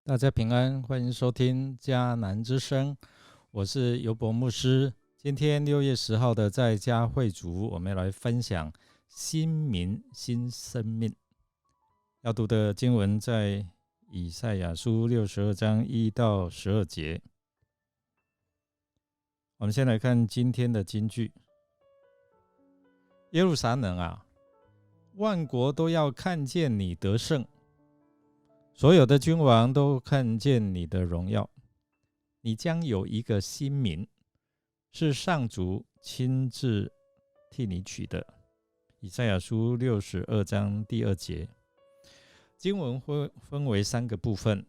大家平安，欢迎收听迦南之声，我是尤伯牧师。今天6月10号的在家会主，我们要来分享新民新生命。要读的经文在以赛亚书62章1到12节。我们先来看今天的金句：耶路撒冷啊，万国都要看见你得胜，所有的君王都看见你的荣耀。你将有一个新名，是上主亲自替你取的。以赛亚书62章第2节。经文会分为3个部分，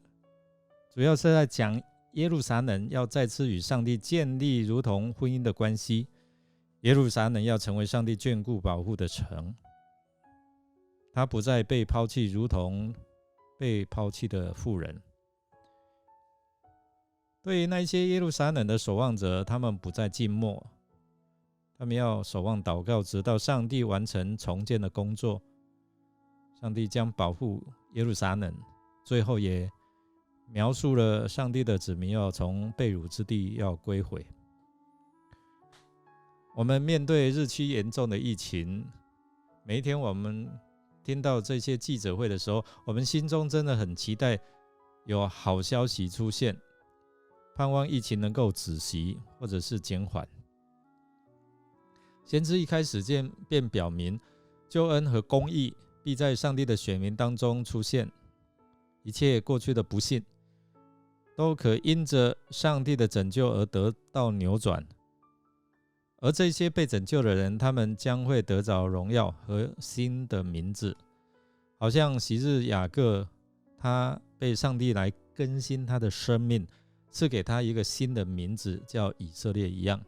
主要是在讲耶路撒冷要再次与上帝建立如同婚姻的关系，耶路撒冷要成为上帝眷顾保护的城，他不再被抛弃，如同被抛弃的妇人。对于那些耶路撒冷的守望者，他们不再静默，他们要守望祷告，直到上帝完成重建的工作。上帝将保护耶路撒冷，最后也描述了上帝的子民要从被掳之地要归回。我们面对日趋严重的疫情，每一天我们听到这些记者会的时候，我们心中真的很期待有好消息出现，盼望疫情能够止息或者是减缓。先知一开始便表明，救恩和公义必在上帝的选民当中出现，一切过去的不幸都可因着上帝的拯救而得到扭转，而这些被拯救的人，他们将会得着荣耀和新的名字，好像昔日雅各，他被上帝来更新他的生命，赐给他一个新的名字，叫以色列一样。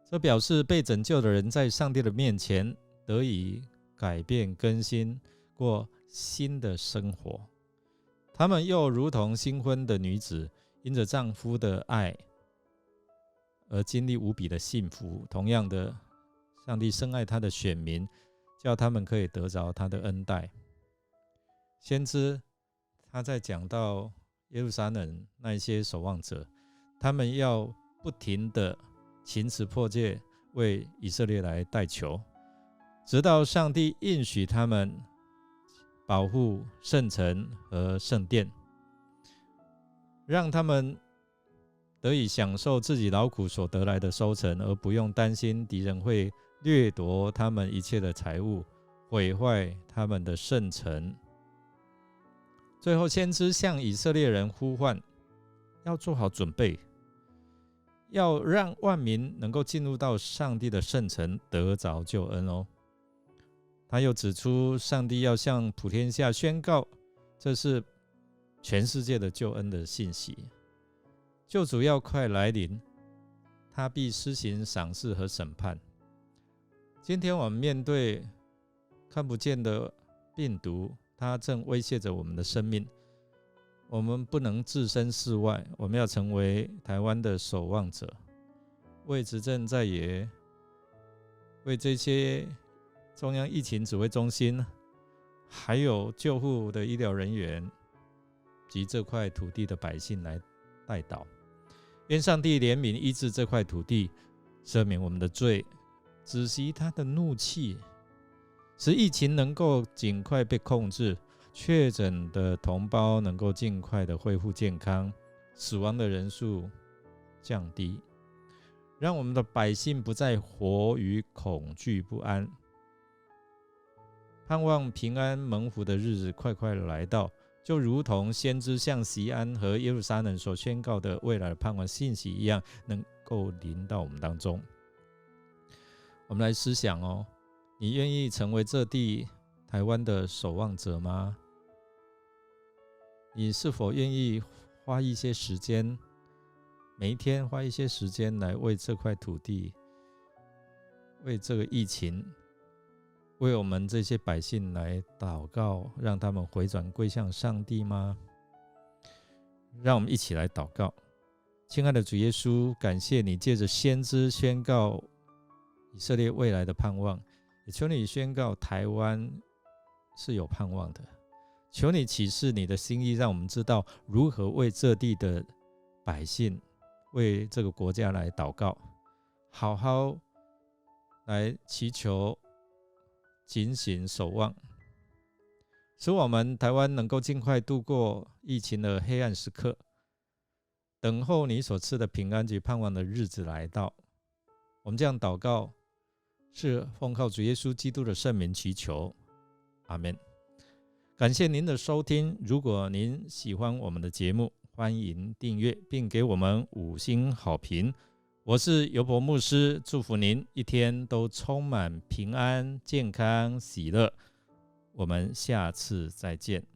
这表示被拯救的人在上帝的面前得以改变更新，过新的生活。他们又如同新婚的女子，因着丈夫的爱而经历无比的幸福。同样的，上帝深爱他的选民，叫他们可以得着他的恩待。先知他在讲到耶路撒冷那些守望者，他们要不停的勤辞迫切为以色列来代求，直到上帝应许他们保护圣城和圣殿，让他们得以享受自己劳苦所得来的收成，而不用担心敌人会掠夺他们一切的财物，毁坏他们的圣城。最后，先知向以色列人呼唤，要做好准备，要让万民能够进入到上帝的圣城，得着救恩哦。他又指出，上帝要向普天下宣告，这是全世界的救恩的信息。救主要快来临，他必施行赏赐和审判。今天我们面对看不见的病毒，它正威胁着我们的生命，我们不能置身事外，我们要成为台湾的守望者，为执政在野，为这些中央疫情指挥中心，还有救护的医疗人员及这块土地的百姓来代祷。愿上帝怜悯医治这块土地，赦免我们的罪，止息他的怒气，使疫情能够尽快被控制，确诊的同胞能够尽快的恢复健康，死亡的人数降低，让我们的百姓不再活于恐惧不安。盼望平安蒙福的日子快快来到，就如同先知向锡安和耶路撒冷所宣告的未来的盼望信息一样，能够临到我们当中。我们来思想哦，你愿意成为这地台湾的守望者吗？你是否愿意花一些时间，每一天花一些时间来为这块土地，为这个疫情，为我们这些百姓来祷告，让他们回转归向上帝吗？让我们一起来祷告。亲爱的主耶稣，感谢你借着先知宣告以色列未来的盼望，也求你宣告台湾是有盼望的。求你启示你的心意，让我们知道如何为这地的百姓，为这个国家来祷告，好好来祈求，警醒守望，使我们台湾能够尽快度过疫情的黑暗时刻，等候你所赐的平安及盼望的日子来到。我们这样祷告，是奉靠主耶稣基督的圣名祈求，阿们。感谢您的收听，如果您喜欢我们的节目，欢迎订阅并给我们5星好评。我是尤伯牧师，祝福您一天都充满平安、健康、喜乐。我们下次再见。